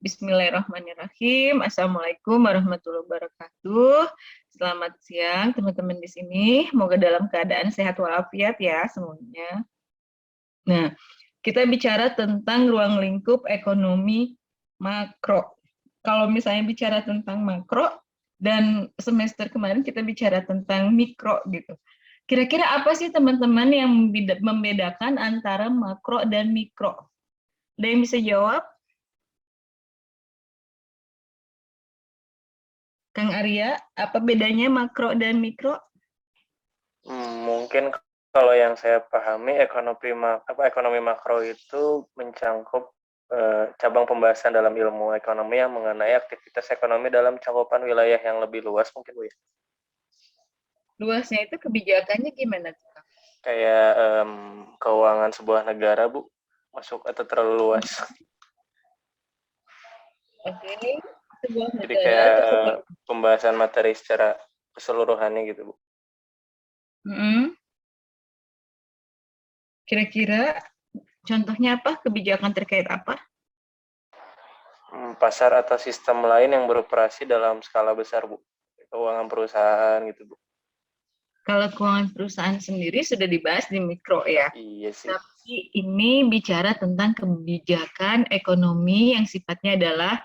Bismillahirrahmanirrahim. Assalamualaikum warahmatullahi wabarakatuh. Selamat siang teman-teman di sini. Semoga dalam keadaan sehat walafiat ya semuanya. Nah, kita bicara tentang ruang lingkup ekonomi makro. Kalau misalnya bicara tentang makro dan semester kemarin kita bicara tentang mikro gitu. Kira-kira apa sih teman-teman yang membedakan antara makro dan mikro? Ada yang bisa jawab? Kang Arya, apa bedanya makro dan mikro? Mungkin kalau yang saya pahami ekonomi makro itu mencangkup cabang pembahasan dalam ilmu ekonomi yang mengenai aktivitas ekonomi dalam cakupan wilayah yang lebih luas mungkin Bu ya. Luasnya itu kebijakannya gimana tuh, Kang? Kayak keuangan sebuah negara Bu, masuk atau terlalu luas. Oke, sebuah Jadi negara kayak atau seperti pembahasan materi secara keseluruhannya gitu Bu. Kira-kira contohnya apa? Kebijakan terkait apa? Pasar atau sistem lain yang beroperasi dalam skala besar Bu. Keuangan perusahaan gitu Bu. Kalau keuangan perusahaan sendiri sudah dibahas di mikro ya. Iya sih. Tapi ini bicara tentang kebijakan ekonomi yang sifatnya adalah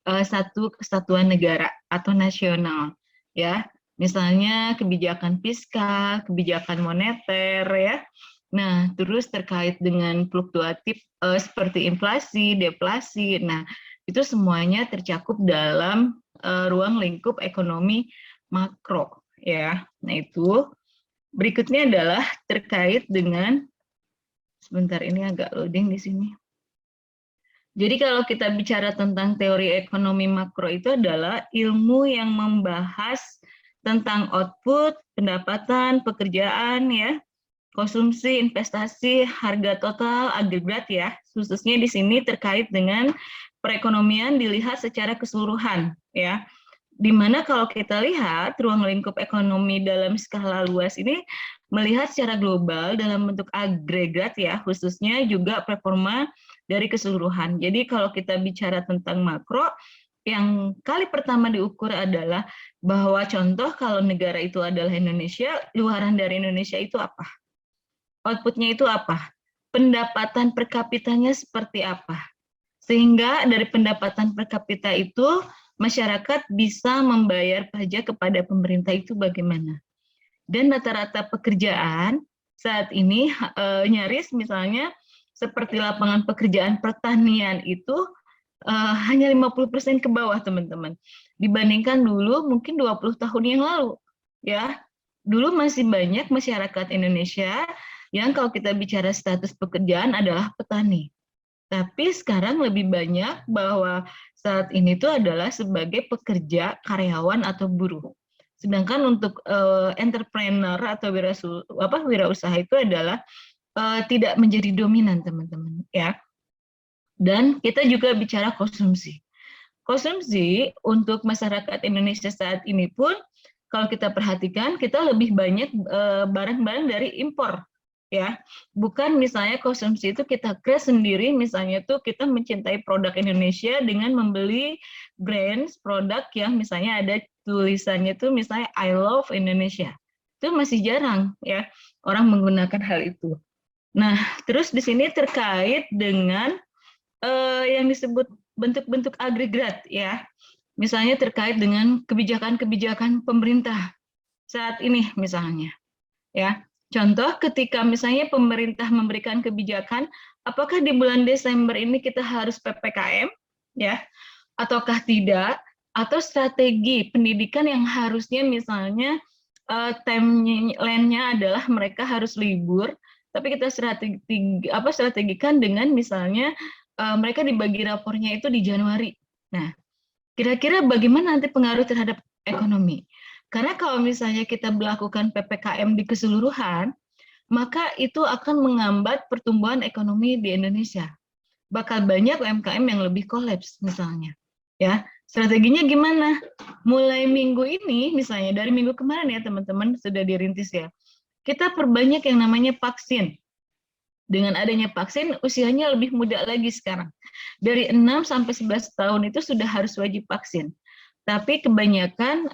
satu kesatuan negara atau nasional, ya. Misalnya kebijakan fiskal, kebijakan moneter, ya. Nah, terus terkait dengan fluktuatif seperti inflasi, deflasi. Nah, itu semuanya tercakup dalam ruang lingkup ekonomi makro, ya. Nah, itu berikutnya adalah terkait dengan sebentar ini agak loading di sini. Jadi kalau kita bicara tentang teori ekonomi makro itu adalah ilmu yang membahas tentang output, pendapatan, pekerjaan ya, konsumsi, investasi, harga total, agregat ya. Khususnya di sini terkait dengan perekonomian dilihat secara keseluruhan ya. Dimana kalau kita lihat ruang lingkup ekonomi dalam skala luas ini melihat secara global dalam bentuk agregat ya, khususnya juga performa dari keseluruhan. Jadi kalau kita bicara tentang makro, yang kali pertama diukur adalah bahwa contoh kalau negara itu adalah Indonesia, luaran dari Indonesia itu apa? Outputnya itu apa? Pendapatan per kapitanya seperti apa? Sehingga dari pendapatan per kapita itu masyarakat bisa membayar pajak kepada pemerintah itu bagaimana. Dan rata-rata pekerjaan saat ini nyaris misalnya seperti lapangan pekerjaan pertanian itu hanya 50% ke bawah teman-teman. Dibandingkan dulu mungkin 20 tahun yang lalu. Ya, dulu masih banyak masyarakat Indonesia yang kalau kita bicara status pekerjaan adalah petani. Tapi sekarang lebih banyak bahwa saat ini tuh adalah sebagai pekerja, karyawan atau buruh. Sedangkan untuk entrepreneur atau wirausaha itu adalah tidak menjadi dominan teman-teman ya. Dan kita juga bicara konsumsi. Konsumsi untuk masyarakat Indonesia saat ini pun kalau kita perhatikan kita lebih banyak barang-barang dari impor ya, bukan misalnya konsumsi itu kita create sendiri, misalnya tuh kita mencintai produk Indonesia dengan membeli brands produk yang misalnya ada tulisannya tuh misalnya I love Indonesia, itu masih jarang ya orang menggunakan hal itu. Nah terus di sini terkait dengan yang disebut bentuk-bentuk agregat ya, misalnya terkait dengan kebijakan-kebijakan pemerintah saat ini misalnya ya. Contoh ketika misalnya pemerintah memberikan kebijakan, apakah di bulan Desember ini kita harus PPKM ya ataukah tidak, atau strategi pendidikan yang harusnya misalnya timeline-nya adalah mereka harus libur, tapi kita strategikan dengan misalnya mereka dibagi rapornya itu di Januari. Nah, kira-kira bagaimana nanti pengaruh terhadap ekonomi? Karena kalau misalnya kita melakukan PPKM di keseluruhan, maka itu akan menghambat pertumbuhan ekonomi di Indonesia. Bakal banyak UMKM yang lebih kolaps misalnya. Ya, strateginya gimana? Mulai minggu ini, misalnya dari minggu kemarin ya teman-teman sudah dirintis ya. Kita perbanyak yang namanya vaksin. Dengan adanya vaksin, usianya lebih muda lagi sekarang. Dari 6 sampai 11 tahun itu sudah harus wajib vaksin. Tapi kebanyakan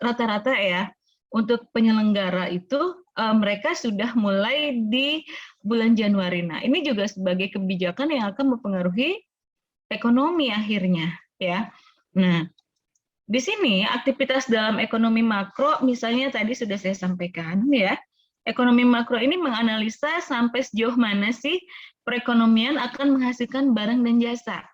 rata-rata ya, untuk penyelenggara itu mereka sudah mulai di bulan Januari. Nah, ini juga sebagai kebijakan yang akan mempengaruhi ekonomi akhirnya, ya. Nah, di sini aktivitas dalam ekonomi makro, misalnya tadi sudah saya sampaikan, ya. Ekonomi makro ini menganalisa sampai sejauh mana sih perekonomian akan menghasilkan barang dan jasa,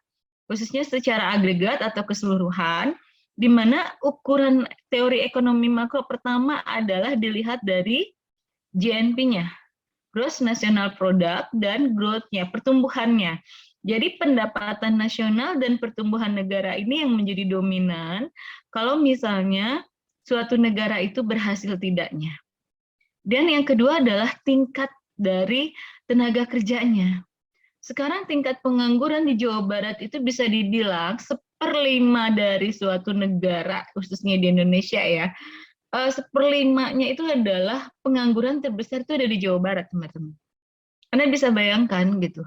khususnya secara agregat atau keseluruhan, di mana ukuran teori ekonomi makro pertama adalah dilihat dari GNP-nya, Gross National Product, dan growth-nya, pertumbuhannya. Jadi pendapatan nasional dan pertumbuhan negara ini yang menjadi dominan kalau misalnya suatu negara itu berhasil tidaknya. Dan yang kedua adalah tingkat dari tenaga kerjanya. Sekarang tingkat pengangguran di Jawa Barat itu bisa dibilang 1/5 dari suatu negara, khususnya di Indonesia ya. 1/5-nya itu adalah pengangguran terbesar itu ada di Jawa Barat, teman-teman. Anda bisa bayangkan gitu.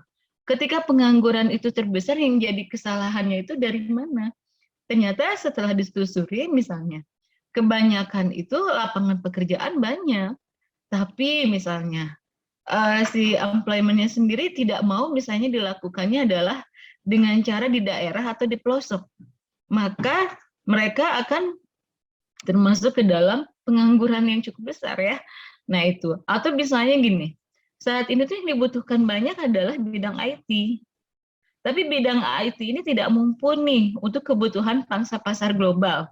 Ketika pengangguran itu terbesar, yang jadi kesalahannya itu dari mana? Ternyata setelah ditelusuri misalnya, kebanyakan itu lapangan pekerjaan banyak, tapi misalnya si employment-nya sendiri tidak mau misalnya dilakukannya adalah dengan cara di daerah atau di pelosok. Maka mereka akan termasuk ke dalam pengangguran yang cukup besar ya. Nah itu. Atau misalnya gini, saat ini tuh yang dibutuhkan banyak adalah bidang IT. Tapi bidang IT ini tidak mumpuni untuk kebutuhan pangsa pasar global.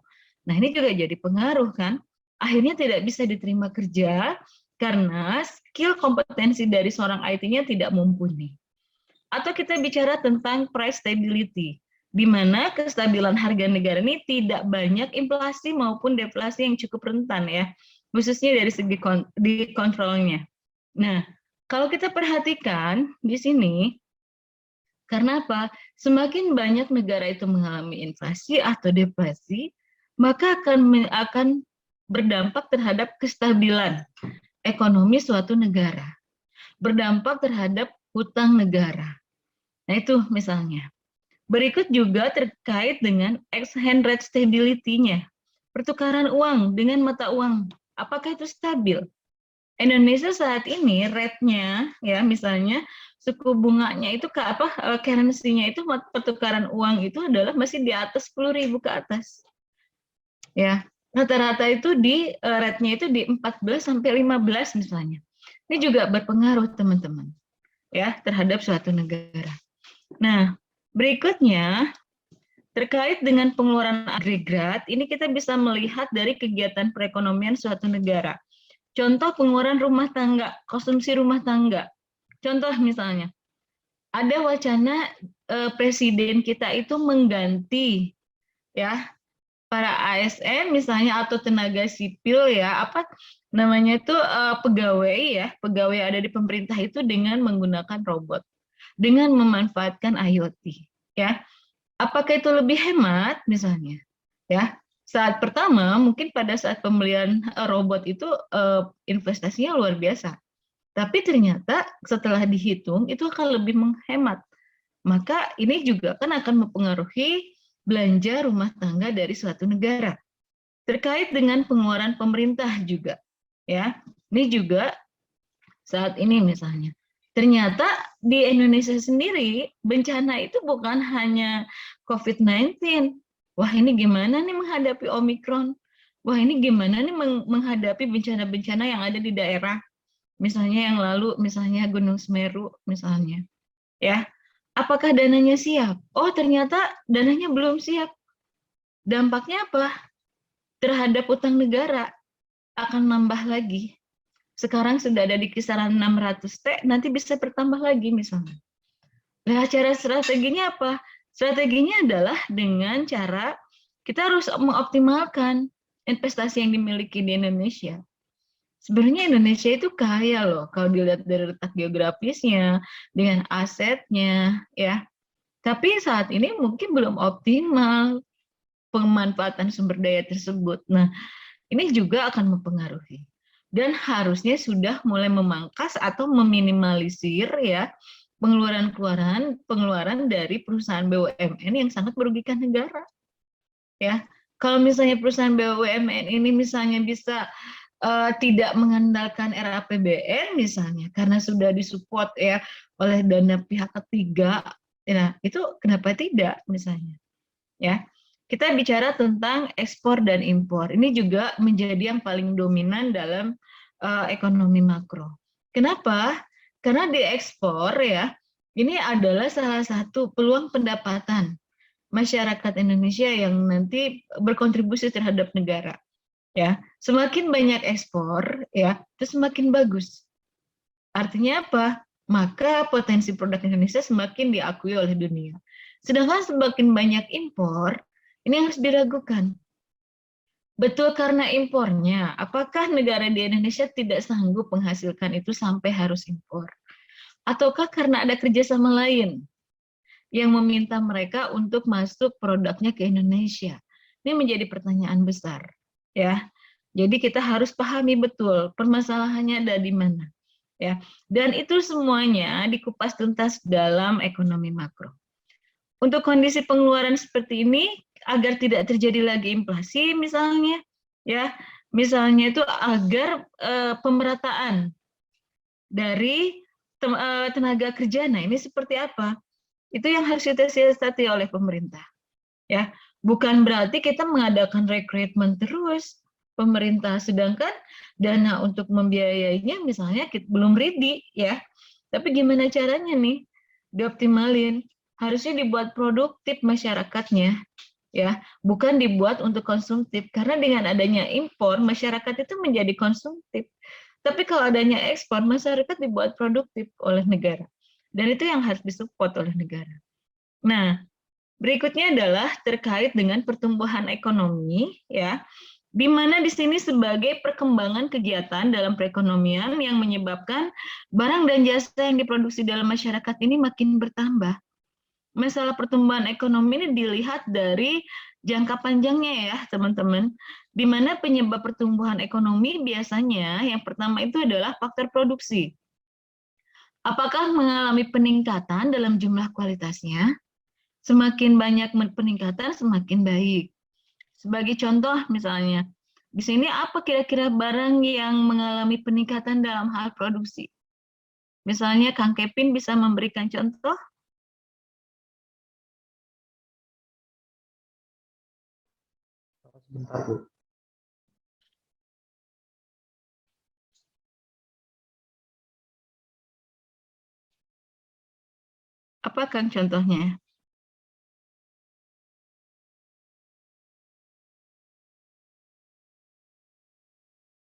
Nah ini juga jadi pengaruh kan. Akhirnya tidak bisa diterima kerja karena skill kompetensi dari seorang IT-nya tidak mumpuni. Atau kita bicara tentang price stability, di mana kestabilan harga negara ini tidak banyak inflasi maupun deflasi yang cukup rentan ya, khususnya dari segi kontrolnya. Nah, kalau kita perhatikan di sini, karena apa? Semakin banyak negara itu mengalami inflasi atau deflasi, maka akan berdampak terhadap kestabilan ekonomi suatu negara, berdampak terhadap hutang negara. Nah itu misalnya. Berikut juga terkait dengan exchange rate stability-nya. Pertukaran uang dengan mata uang, apakah itu stabil? Indonesia saat ini rate-nya ya misalnya suku bunganya itu ke currency-nya itu pertukaran uang itu adalah masih di atas 10.000 ke atas. Ya, rata-rata itu di rate-nya itu di 14 sampai 15 misalnya. Ini juga berpengaruh teman-teman ya terhadap suatu negara. Nah, berikutnya terkait dengan pengeluaran agregat, ini kita bisa melihat dari kegiatan perekonomian suatu negara. Contoh pengeluaran rumah tangga, konsumsi rumah tangga. Contoh misalnya, ada wacana presiden kita itu mengganti ya para ASN misalnya atau tenaga sipil ya apa namanya itu pegawai ada di pemerintah itu dengan menggunakan robot, dengan memanfaatkan IoT ya. Apakah itu lebih hemat misalnya ya? Saat pertama mungkin pada saat pembelian robot itu investasinya luar biasa. Tapi ternyata setelah dihitung itu akan lebih menghemat. Maka ini juga kan akan mempengaruhi belanja rumah tangga dari suatu negara. Terkait dengan pengeluaran pemerintah juga. Ya. Ini juga saat ini misalnya. Ternyata di Indonesia sendiri bencana itu bukan hanya COVID-19. Wah ini gimana nih menghadapi Omikron? Wah ini gimana nih menghadapi bencana-bencana yang ada di daerah? Misalnya yang lalu, misalnya Gunung Semeru, misalnya. Ya, apakah dananya siap? Oh ternyata dananya belum siap. Dampaknya apa? Terhadap utang negara akan nambah lagi. Sekarang sudah ada di kisaran 600T, nanti bisa bertambah lagi misalnya. Nah, cara strateginya apa? Strateginya adalah dengan cara kita harus mengoptimalkan investasi yang dimiliki di Indonesia. Sebenarnya Indonesia itu kaya loh, kalau dilihat dari letak geografisnya, dengan asetnya, ya. Tapi saat ini mungkin belum optimal pemanfaatan sumber daya tersebut. Nah, ini juga akan mempengaruhi. dan harusnya sudah mulai memangkas atau meminimalisir ya pengeluaran dari perusahaan BUMN yang sangat merugikan negara. Ya, kalau misalnya perusahaan BUMN ini misalnya bisa tidak mengandalkan RAPBN misalnya karena sudah disupport ya oleh dana pihak ketiga, ya itu kenapa tidak misalnya? Ya, kita bicara tentang ekspor dan impor. Ini juga menjadi yang paling dominan dalam ekonomi makro. Kenapa? Karena di ekspor ya, ini adalah salah satu peluang pendapatan masyarakat Indonesia yang nanti berkontribusi terhadap negara. Ya, semakin banyak ekspor ya, itu semakin bagus. Artinya apa? Maka potensi produk Indonesia semakin diakui oleh dunia. Sedangkan semakin banyak impor, ini harus diragukan. Betul karena impornya, apakah negara di Indonesia tidak sanggup menghasilkan itu sampai harus impor? Ataukah karena ada kerjasama lain yang meminta mereka untuk masuk produknya ke Indonesia? Ini menjadi pertanyaan besar. Ya, jadi kita harus pahami betul permasalahannya ada di mana. Ya, dan itu semuanya dikupas tuntas dalam ekonomi makro. Untuk kondisi pengeluaran seperti ini, agar tidak terjadi lagi inflasi misalnya, ya, misalnya itu agar pemerataan dari tenaga kerja, nah ini seperti apa? Itu yang harus kita siasati oleh pemerintah, ya. Bukan berarti kita mengadakan rekrutmen terus pemerintah, sedangkan dana untuk membiayainya misalnya belum ready, ya. Tapi gimana caranya nih dioptimalin? Harusnya dibuat produktif masyarakatnya, ya, bukan dibuat untuk konsumtif. Karena dengan adanya impor, masyarakat itu menjadi konsumtif. Tapi kalau adanya ekspor, masyarakat dibuat produktif oleh negara. Dan itu yang harus disupport oleh negara. Nah, berikutnya adalah terkait dengan pertumbuhan ekonomi, ya, di mana di sini sebagai perkembangan kegiatan dalam perekonomian yang menyebabkan barang dan jasa yang diproduksi dalam masyarakat ini makin bertambah. Masalah pertumbuhan ekonomi ini dilihat dari jangka panjangnya ya teman-teman, di mana penyebab pertumbuhan ekonomi biasanya yang pertama itu adalah faktor produksi. Apakah mengalami peningkatan dalam jumlah kualitasnya? Semakin banyak peningkatan, semakin baik. Sebagai contoh misalnya, di sini apa kira-kira barang yang mengalami peningkatan dalam hal produksi? Misalnya Kang Kevin bisa memberikan contoh? Sebentar, Bu. Apa Kang contohnya?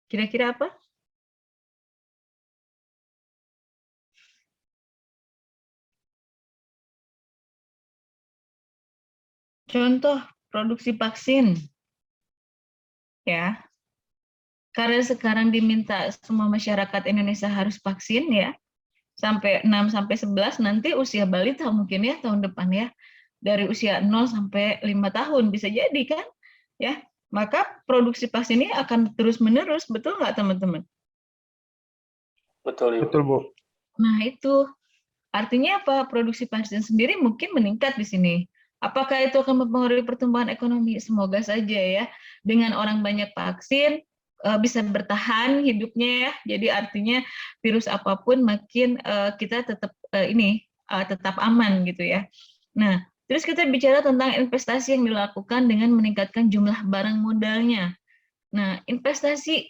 Kira-kira apa? Contoh produksi vaksin, ya. Karena sekarang diminta semua masyarakat Indonesia harus vaksin ya, sampai 6 sampai 11 nanti usia balita mungkin ya tahun depan ya. Dari usia 0 sampai 5 tahun bisa jadi kan? Ya. Maka produksi vaksin ini akan terus-menerus, betul nggak teman-teman? Betul, Ibu. Betul, Bu. Nah, itu artinya apa? Produksi vaksin sendiri mungkin meningkat di sini. Apakah itu akan mempengaruhi pertumbuhan ekonomi? Semoga saja ya. Dengan orang banyak vaksin bisa bertahan hidupnya ya. Jadi artinya virus apapun makin kita tetap tetap aman gitu ya. Nah, terus kita bicara tentang investasi yang dilakukan dengan meningkatkan jumlah barang modalnya. Nah, investasi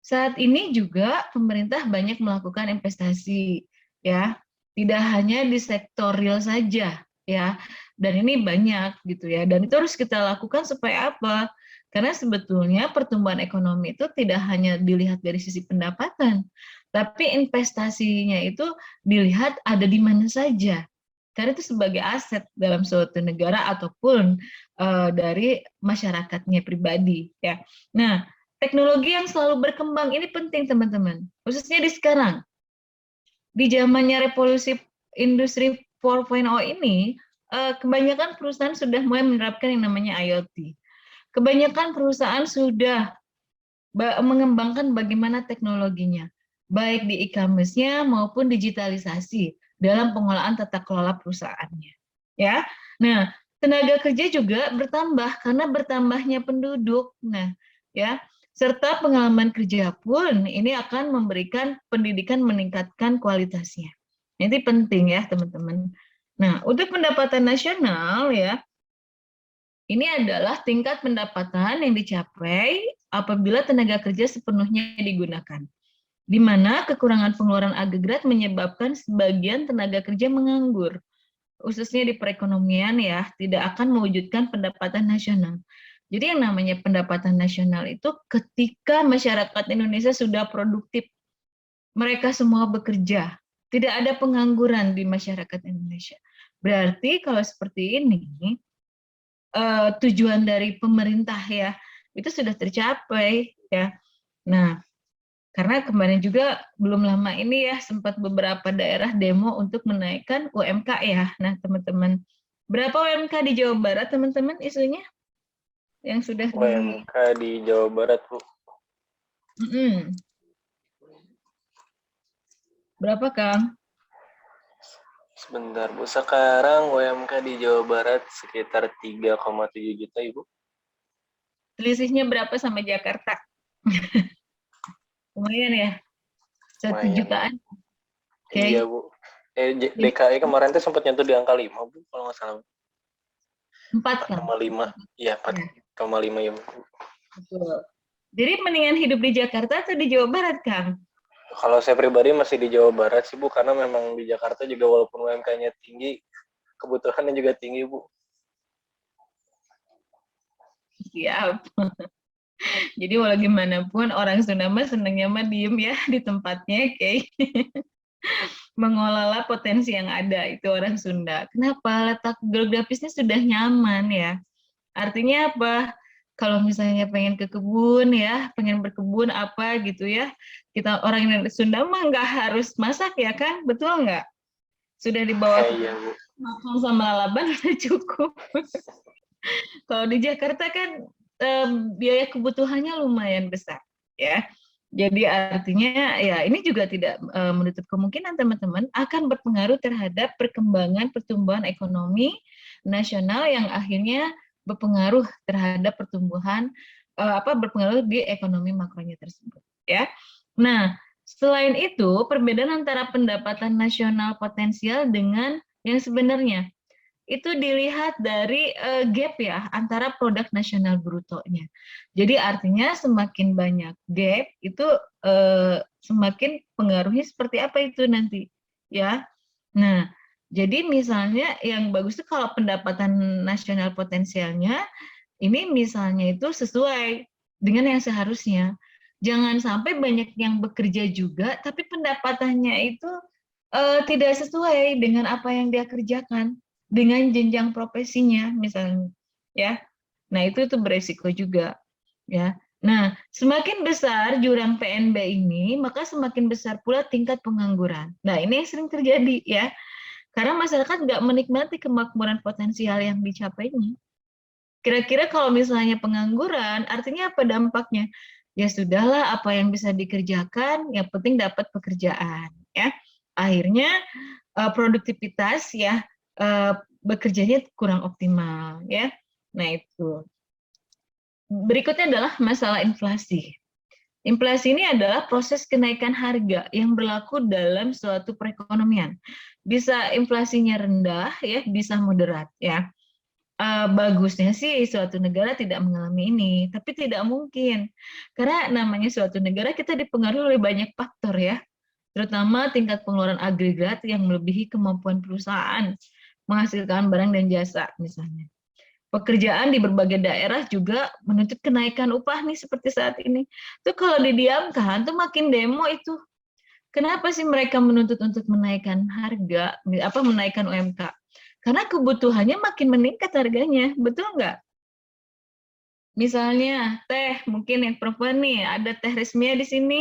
saat ini juga pemerintah banyak melakukan investasi ya. Tidak hanya di sektor real saja ya. Dan ini banyak gitu ya. Dan itu harus kita lakukan supaya apa? Karena sebetulnya pertumbuhan ekonomi itu tidak hanya dilihat dari sisi pendapatan, tapi investasinya itu dilihat ada di mana saja. Karena itu sebagai aset dalam suatu negara ataupun dari masyarakatnya pribadi ya. Nah, teknologi yang selalu berkembang ini penting teman-teman, khususnya di sekarang. Di zamannya revolusi industri 4.0 ini, kebanyakan perusahaan sudah mulai menerapkan yang namanya IoT. Kebanyakan perusahaan sudah mengembangkan bagaimana teknologinya, baik di e-commerce-nya maupun digitalisasi dalam pengolahan tata kelola perusahaannya. Ya, nah tenaga kerja juga bertambah karena bertambahnya penduduk. Nah, ya, serta pengalaman kerja pun ini akan memberikan pendidikan meningkatkan kualitasnya. Ini penting ya teman-teman. Nah, untuk pendapatan nasional ya, ini adalah tingkat pendapatan yang dicapai apabila tenaga kerja sepenuhnya digunakan, di mana kekurangan pengeluaran agregat menyebabkan sebagian tenaga kerja menganggur, khususnya di perekonomian ya, tidak akan mewujudkan pendapatan nasional. Jadi yang namanya pendapatan nasional itu ketika masyarakat Indonesia sudah produktif, mereka semua bekerja, tidak ada pengangguran di masyarakat Indonesia. Berarti kalau seperti ini, tujuan dari pemerintah ya itu sudah tercapai ya. Nah, karena kemarin juga belum lama ini ya sempat beberapa daerah demo untuk menaikkan UMK ya. Nah, teman-teman, berapa UMK di Jawa Barat teman-teman isunya yang sudah UMK di Jawa Barat, Bu. Berapa, Kang? Sebentar, Bu. Sekarang UMK di Jawa Barat sekitar 3,7 juta, Ibu. Selisihnya berapa sama Jakarta? Lumayan ya, 1 jutaan. Okay. Iya, Bu. DKI kemarin tuh sempat nyentuh di angka 5, Bu, kalau nggak salah. 4 kan? 4,5. Iya, 4,5 ya, Bu. Betul. Jadi mendingan hidup di Jakarta atau di Jawa Barat, Kang? Kalau saya pribadi masih di Jawa Barat sih, Bu, karena memang di Jakarta juga walaupun UMK-nya tinggi, kebutuhannya juga tinggi, Bu. Siap. Jadi walau gimana pun orang Sunda mah senangnya mah diem ya di tempatnya, kayak mengelola potensi yang ada itu orang Sunda. Kenapa? Letak geografisnya sudah nyaman ya. Artinya apa? Kalau misalnya pengen ke kebun ya, pengen berkebun apa gitu ya, kita orang Sunda mah nggak harus masak ya kan, betul nggak? Sudah dibawa makan sama lalaban udah cukup. Kalau di Jakarta kan biaya kebutuhannya lumayan besar ya. Jadi artinya ya ini juga tidak menutup kemungkinan teman-teman akan berpengaruh terhadap perkembangan pertumbuhan ekonomi nasional yang akhirnya berpengaruh terhadap pertumbuhan berpengaruh di ekonomi makronya tersebut ya. Nah, selain itu perbedaan antara pendapatan nasional potensial dengan yang sebenarnya itu dilihat dari gap ya antara produk nasional brutonya. Jadi artinya semakin banyak gap itu semakin pengaruhnya seperti apa itu nanti ya. Nah, jadi misalnya yang bagus itu kalau pendapatan nasional potensialnya ini misalnya itu sesuai dengan yang seharusnya. Jangan sampai banyak yang bekerja juga tapi pendapatannya itu tidak sesuai dengan apa yang dia kerjakan, dengan jenjang profesinya misalnya ya. Nah, itu beresiko juga ya. Nah, semakin besar jurang PNB ini, maka semakin besar pula tingkat pengangguran. Nah, ini yang sering terjadi ya. Karena masyarakat nggak menikmati kemakmuran potensial yang dicapainya. Kira-kira kalau misalnya pengangguran, artinya apa dampaknya? Ya sudahlah, apa yang bisa dikerjakan, yang penting dapat pekerjaan ya. Akhirnya produktivitas ya bekerjanya kurang optimal ya. Nah, itu. Berikutnya adalah masalah inflasi. Inflasi ini adalah proses kenaikan harga yang berlaku dalam suatu perekonomian. Bisa inflasinya rendah ya, bisa moderat ya. Bagusnya sih suatu negara tidak mengalami ini, tapi tidak mungkin. Karena namanya suatu negara kita dipengaruhi oleh banyak faktor ya, terutama tingkat pengeluaran agregat yang melebihi kemampuan perusahaan menghasilkan barang dan jasa misalnya. Pekerjaan di berbagai daerah juga menuntut kenaikan upah nih seperti saat ini. Tuh kalau didiamkan tuh makin demo itu. Kenapa sih mereka menuntut untuk menaikkan harga, menaikkan UMK? Karena kebutuhannya makin meningkat harganya, betul nggak? Misalnya teh, mungkin yang perempuan nih, ada teh resminya di sini.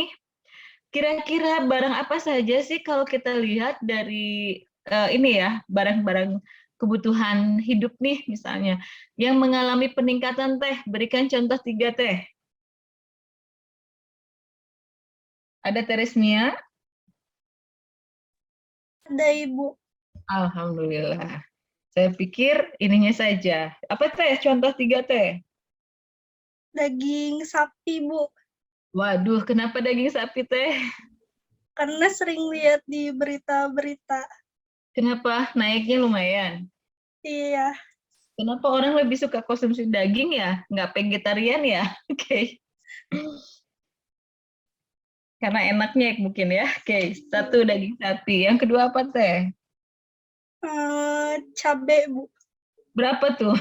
Kira-kira barang apa saja sih kalau kita lihat dari ini ya, barang-barang kebutuhan hidup nih misalnya, yang mengalami peningkatan teh, berikan contoh 3 teh. Ada Teresmia? Ada Ibu. Alhamdulillah. Saya pikir ininya saja. Apa teh? Contoh 3 teh. Daging sapi, Bu. Waduh, kenapa daging sapi teh? Karena sering lihat di berita-berita. Kenapa naiknya lumayan? Iya. Kenapa orang lebih suka konsumsi daging ya? Nggak vegetarian ya? Oke. Karena enaknya mungkin ya. Oke, 1 daging sapi. Yang kedua apa teh? Cabe, Bu. Berapa tuh?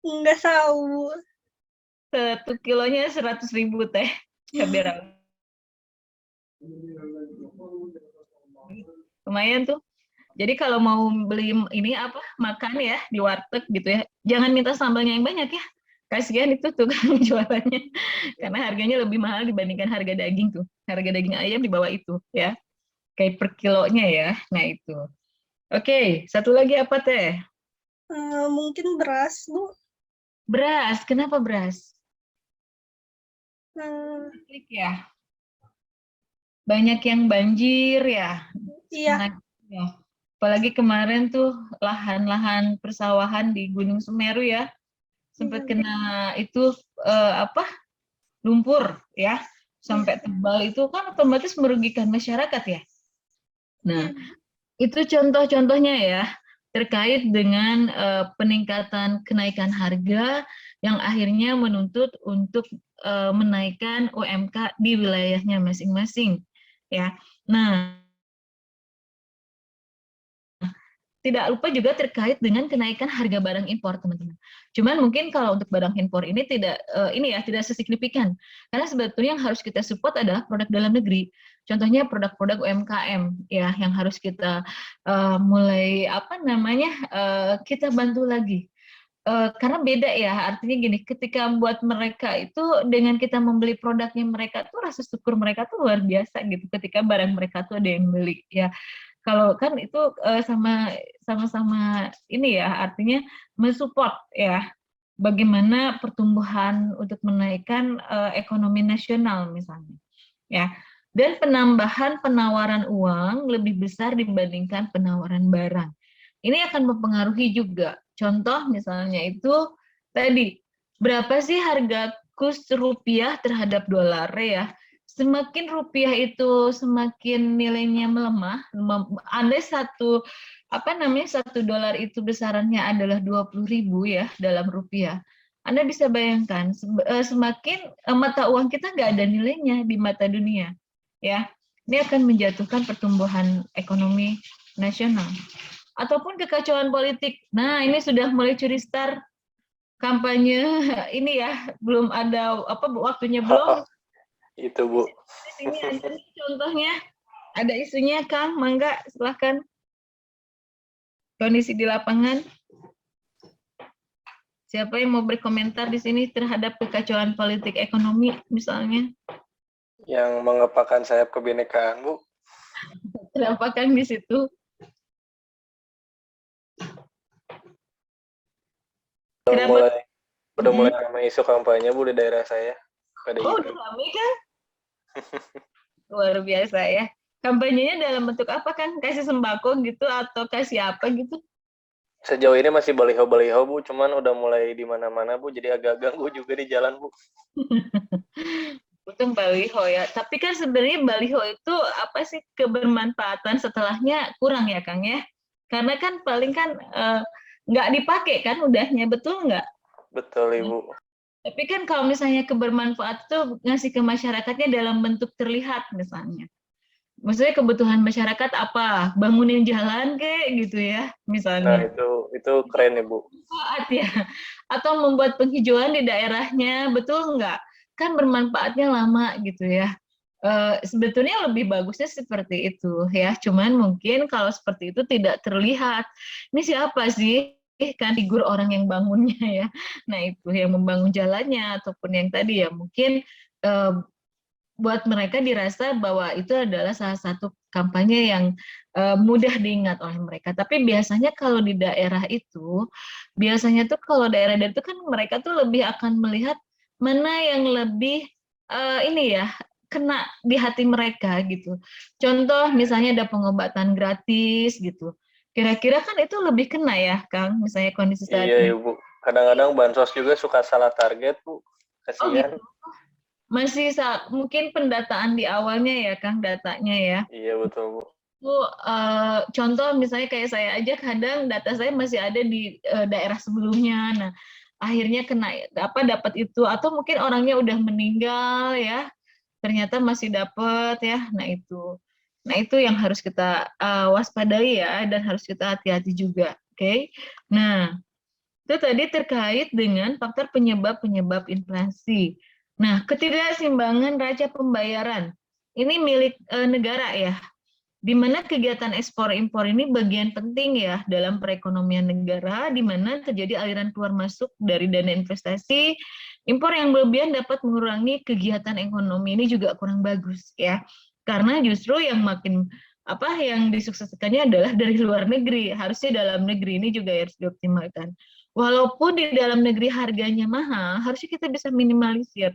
Nggak tahu, Bu. 1 kilonya 100.000 teh. Cabai rawit. Lumayan tuh. Jadi kalau mau beli ini apa makan ya di warteg gitu ya, jangan minta sambalnya yang banyak ya. Kasihan itu tukang jualannya. Karena harganya lebih mahal dibandingkan harga daging tuh. Harga daging ayam di bawah itu ya. Kayak per kilonya ya. Nah itu. Oke, 1 lagi apa teh? Mungkin beras, Bu. Beras. Kenapa beras? Hmm, Ya. Banyak yang banjir ya. iya. Nah, ya. Apalagi kemarin tuh lahan-lahan persawahan di Gunung Semeru ya. Sempat kena itu apa? Lumpur ya. Sampai tebal itu kan otomatis merugikan masyarakat ya. Nah, itu contoh-contohnya ya terkait dengan peningkatan kenaikan harga yang akhirnya menuntut untuk menaikkan UMK di wilayahnya masing-masing ya. Nah, tidak lupa juga terkait dengan kenaikan harga barang impor, teman-teman. Cuman mungkin kalau untuk barang impor ini tidak ini ya tidak sesignifikan. Karena sebetulnya yang harus kita support adalah produk dalam negeri. Contohnya produk-produk UMKM ya yang harus kita mulai apa namanya kita bantu lagi. Karena beda ya, artinya gini, ketika buat mereka itu dengan kita membeli produknya mereka tuh rasa syukur mereka tuh luar biasa gitu ketika barang mereka tuh ada yang beli ya. Kalau kan itu sama-sama ini ya, artinya mensupport ya bagaimana pertumbuhan untuk menaikkan ekonomi nasional misalnya. Ya. Dan penambahan penawaran uang lebih besar dibandingkan penawaran barang. Ini akan mempengaruhi juga. Contoh misalnya itu tadi, berapa sih harga kurs rupiah terhadap dolar ya? Semakin rupiah itu semakin nilainya melemah, andai $1 itu besarannya adalah 20.000 ya dalam rupiah. Anda bisa bayangkan semakin mata uang kita nggak ada nilainya di mata dunia, ya. Ini akan menjatuhkan pertumbuhan ekonomi nasional. Ataupun kekacauan politik. Nah, ini sudah mulai curi star kampanye ini ya, belum ada apa waktunya belum. Itu, Bu. Di sini ada contohnya, ada isunya Kang, mangga silahkan. Kondisi di lapangan. Siapa yang mau berkomentar di sini terhadap kekacauan politik ekonomi misalnya? Yang mengepakkan sayap kebinekaan, Bu. Terapakan di situ. Udah mulai ramai isu kampanye, Bu, di daerah saya. Oh, udah ramai kan? Luar biasa ya. Kampanyenya dalam bentuk apa kan? Kasih sembako gitu atau kasih apa gitu? Sejauh ini masih baliho-baliho, Bu, cuman udah mulai di mana-mana, Bu, jadi agak ganggu juga di jalan, Bu. Untung baliho ya. Tapi kan sebenarnya baliho itu apa sih kebermanfaatan setelahnya kurang ya, Kang ya? Karena kan paling kan nggak dipakai kan udahnya, betul nggak? Betul, Ibu. Tapi kan kalau misalnya kebermanfaat itu ngasih ke masyarakatnya dalam bentuk terlihat misalnya. Maksudnya kebutuhan masyarakat apa? Bangunin jalan kayak gitu ya, Nah, misalnya. itu keren, Ibu. Manfaat ya. Atau membuat penghijauan di daerahnya, betul nggak? Kan bermanfaatnya lama gitu ya. Sebetulnya lebih bagusnya seperti itu ya. Cuman mungkin kalau seperti itu tidak terlihat. Ini siapa sih? Kan figur orang yang bangunnya ya. Nah itu yang membangun jalannya ataupun yang tadi ya mungkin buat mereka dirasa bahwa itu adalah salah satu kampanye yang mudah diingat oleh mereka. Tapi biasanya kalau di daerah itu, biasanya tuh kalau daerah-daerah itu kan mereka tuh lebih akan melihat mana yang lebih ini ya kena di hati mereka gitu. Contoh misalnya ada pengobatan gratis gitu. Kira-kira kan itu lebih kena ya, Kang, misalnya kondisi saat Iya, ini. Ibu. Kadang-kadang bansos juga suka salah target, Bu. Oh Kasihan. gitu. Masih mungkin pendataan di awalnya ya, Kang, datanya ya. Iya, betul, Bu. Itu contoh misalnya kayak saya aja kadang data saya masih ada di daerah sebelumnya. Nah, akhirnya kena apa dapat itu atau mungkin orangnya udah meninggal ya, ternyata masih dapat ya. Nah, itu yang harus kita waspadai ya dan harus kita hati-hati juga. Oke. Nah, itu tadi terkait dengan faktor penyebab-penyebab inflasi. Nah, ketidakseimbangan neraca pembayaran. Ini milik negara ya, di mana kegiatan ekspor impor ini bagian penting ya dalam perekonomian negara, di mana terjadi aliran keluar masuk dari dana investasi. Impor yang berlebihan dapat mengurangi kegiatan ekonomi, ini juga kurang bagus ya. Karena justru yang makin yang disukseskannya adalah dari luar negeri, harusnya dalam negeri ini juga harus dioptimalkan. Walaupun di dalam negeri harganya mahal, harusnya kita bisa minimalisir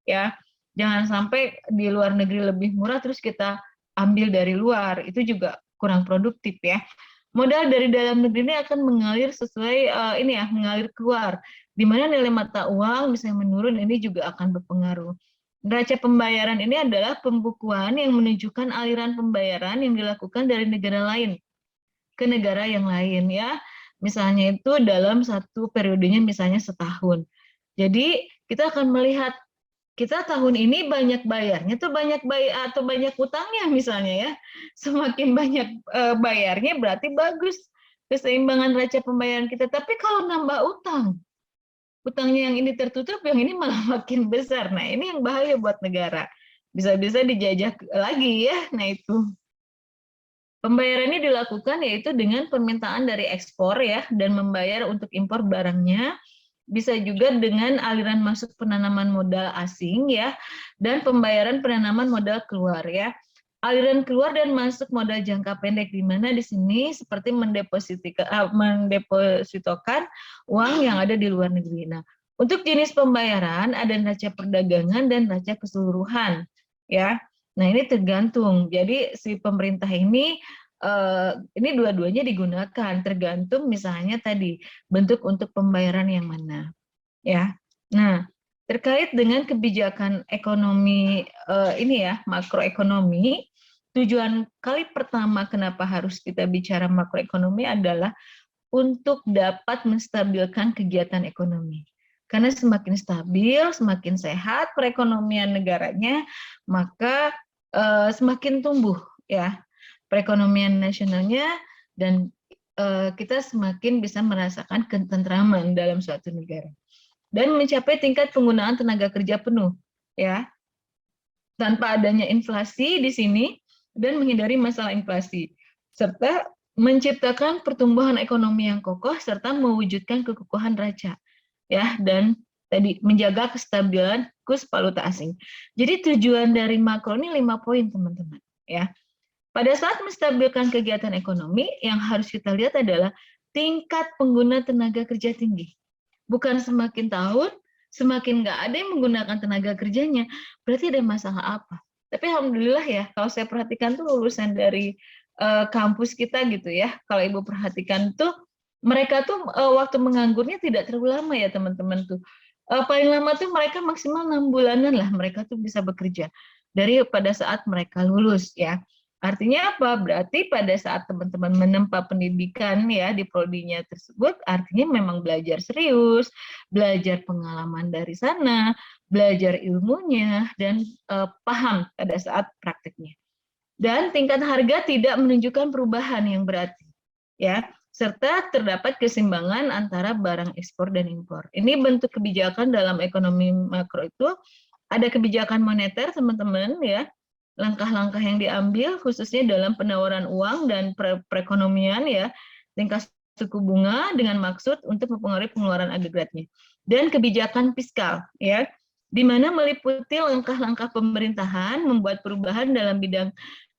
ya. Jangan sampai di luar negeri lebih murah terus kita ambil dari luar, itu juga kurang produktif ya. Modal dari dalam negeri ini akan mengalir sesuai mengalir keluar. Di mana nilai mata uang misalnya menurun, ini juga akan berpengaruh. Neraca pembayaran ini adalah pembukuan yang menunjukkan aliran pembayaran yang dilakukan dari negara lain ke negara yang lain ya. Misalnya itu dalam satu periodenya misalnya setahun. Jadi kita akan melihat kita tahun ini banyak bayarnya tuh banyak bayar atau banyak utangnya misalnya ya. Semakin banyak bayarnya berarti bagus keseimbangan neraca pembayaran kita. Tapi kalau nambah utangnya yang ini tertutup, yang ini malah makin besar. Nah, ini yang bahaya buat negara. Bisa-bisa dijajah lagi ya. Nah, itu. Pembayarannya dilakukan yaitu dengan permintaan dari ekspor ya dan membayar untuk impor barangnya. Bisa juga dengan aliran masuk penanaman modal asing ya dan pembayaran penanaman modal keluar ya. Aliran keluar dan masuk modal jangka pendek di mana di sini seperti mendepositokan uang yang ada di luar negeri. Nah, untuk jenis pembayaran ada neraca perdagangan dan neraca keseluruhan ya. Nah, ini tergantung. Jadi si pemerintah ini dua-duanya digunakan tergantung misalnya tadi bentuk untuk pembayaran yang mana ya. Nah, terkait dengan kebijakan ekonomi makroekonomi, tujuan kali pertama kenapa harus kita bicara makroekonomi adalah untuk dapat menstabilkan kegiatan ekonomi. Karena semakin stabil, semakin sehat perekonomian negaranya, maka semakin tumbuh ya perekonomian nasionalnya dan kita semakin bisa merasakan ketentraman dalam suatu negara dan mencapai tingkat penggunaan tenaga kerja penuh ya tanpa adanya inflasi di sini dan menghindari masalah inflasi serta menciptakan pertumbuhan ekonomi yang kokoh serta mewujudkan kekokohan neraca ya dan tadi menjaga kestabilan kurs valuta asing. Jadi tujuan dari makro ini 5 poin teman-teman ya. Pada saat menstabilkan kegiatan ekonomi, yang harus kita lihat adalah tingkat pengguna tenaga kerja tinggi. Bukan semakin tahun, semakin nggak ada yang menggunakan tenaga kerjanya, berarti ada masalah apa. Tapi alhamdulillah ya, kalau saya perhatikan tuh lulusan dari kampus kita gitu ya, kalau Ibu perhatikan tuh, mereka tuh waktu menganggurnya tidak terlalu lama ya teman-teman tuh. Paling lama tuh mereka maksimal 6 bulanan lah mereka tuh bisa bekerja dari pada saat mereka lulus ya. Artinya apa? Berarti pada saat teman-teman menempa pendidikan ya di prodinya tersebut, artinya memang belajar serius, belajar pengalaman dari sana, belajar ilmunya, dan paham pada saat prakteknya. Dan tingkat harga tidak menunjukkan perubahan yang berarti, ya, serta terdapat keseimbangan antara barang ekspor dan impor. Ini bentuk kebijakan dalam ekonomi makro itu ada kebijakan moneter, teman-teman, ya. Langkah-langkah yang diambil khususnya dalam penawaran uang dan perekonomian ya, tingkat suku bunga dengan maksud untuk mempengaruhi pengeluaran agregatnya dan kebijakan fiskal ya, di mana meliputi langkah-langkah pemerintahan membuat perubahan dalam bidang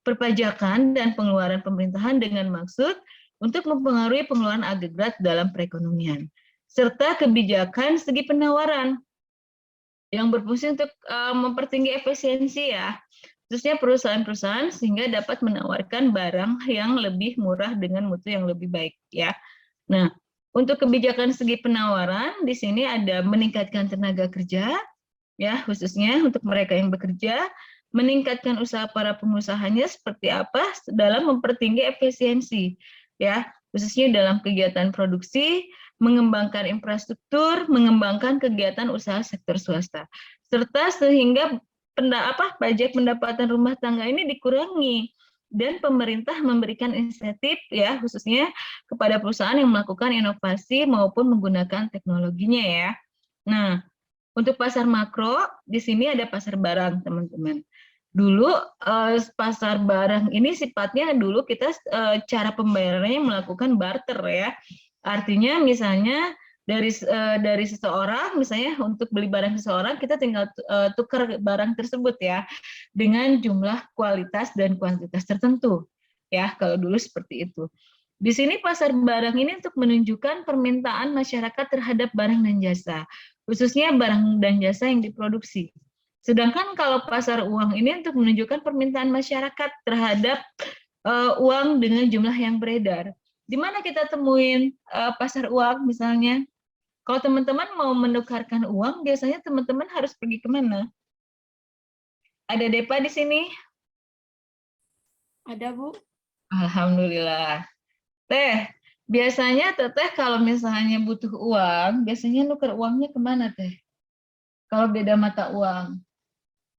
perpajakan dan pengeluaran pemerintahan dengan maksud untuk mempengaruhi pengeluaran agregat dalam perekonomian serta kebijakan segi penawaran yang berfungsi untuk mempertinggi efisiensi ya, khususnya perusahaan-perusahaan sehingga dapat menawarkan barang yang lebih murah dengan mutu yang lebih baik ya. Nah, untuk kebijakan segi penawaran di sini ada meningkatkan tenaga kerja ya, khususnya untuk mereka yang bekerja, meningkatkan usaha para pengusahanya seperti apa dalam mempertinggi efisiensi ya, khususnya dalam kegiatan produksi, mengembangkan infrastruktur, mengembangkan kegiatan usaha sektor swasta, serta sehingga pajak pendapatan rumah tangga ini dikurangi dan pemerintah memberikan insentif ya khususnya kepada perusahaan yang melakukan inovasi maupun menggunakan teknologinya ya. Nah, untuk pasar makro di sini ada pasar barang teman-teman. Dulu pasar barang ini sifatnya dulu kita cara pembayarannya melakukan barter ya. Artinya misalnya dari seseorang misalnya untuk beli barang seseorang kita tinggal tukar barang tersebut ya dengan jumlah kualitas dan kuantitas tertentu ya, kalau dulu seperti itu. Di sini pasar barang ini untuk menunjukkan permintaan masyarakat terhadap barang dan jasa, khususnya barang dan jasa yang diproduksi. Sedangkan kalau pasar uang ini untuk menunjukkan permintaan masyarakat terhadap uang dengan jumlah yang beredar. Di mana kita temuin pasar uang misalnya? Kalau teman-teman mau menukarkan uang, biasanya teman-teman harus pergi kemana? Ada Depa di sini? Ada, Bu. Alhamdulillah. Teh, biasanya Teteh kalau misalnya butuh uang, biasanya nuker uangnya kemana Teh? Kalau beda mata uang?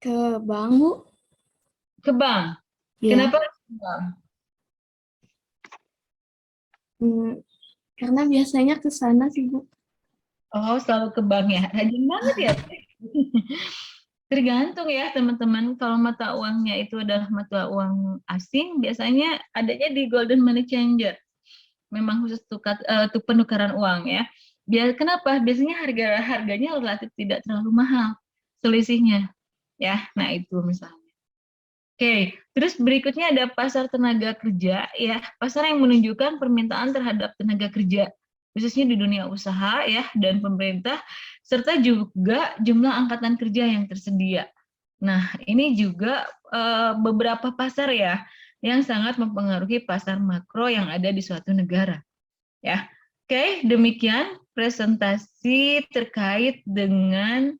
Ke bank, Bu. Ke bank? Ya. Kenapa ke bank? Karena biasanya ke sana sih, Bu. Oh, selalu ke bank ya? Rajin banget ya Teh? Tergantung ya teman-teman, kalau mata uangnya itu adalah mata uang asing, biasanya adanya di Golden Money Changer. Memang khusus untuk penukaran uang ya. Kenapa? Biasanya harganya relatif tidak terlalu mahal selisihnya ya. Nah itu misalnya. Oke, terus berikutnya ada pasar tenaga kerja ya, pasar yang menunjukkan permintaan terhadap tenaga kerja khususnya di dunia usaha ya dan pemerintah serta juga jumlah angkatan kerja yang tersedia. Nah, ini juga beberapa pasar ya yang sangat mempengaruhi pasar makro yang ada di suatu negara. Ya, oke, demikian presentasi terkait dengan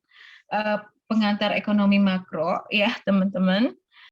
pengantar ekonomi makro ya teman-teman.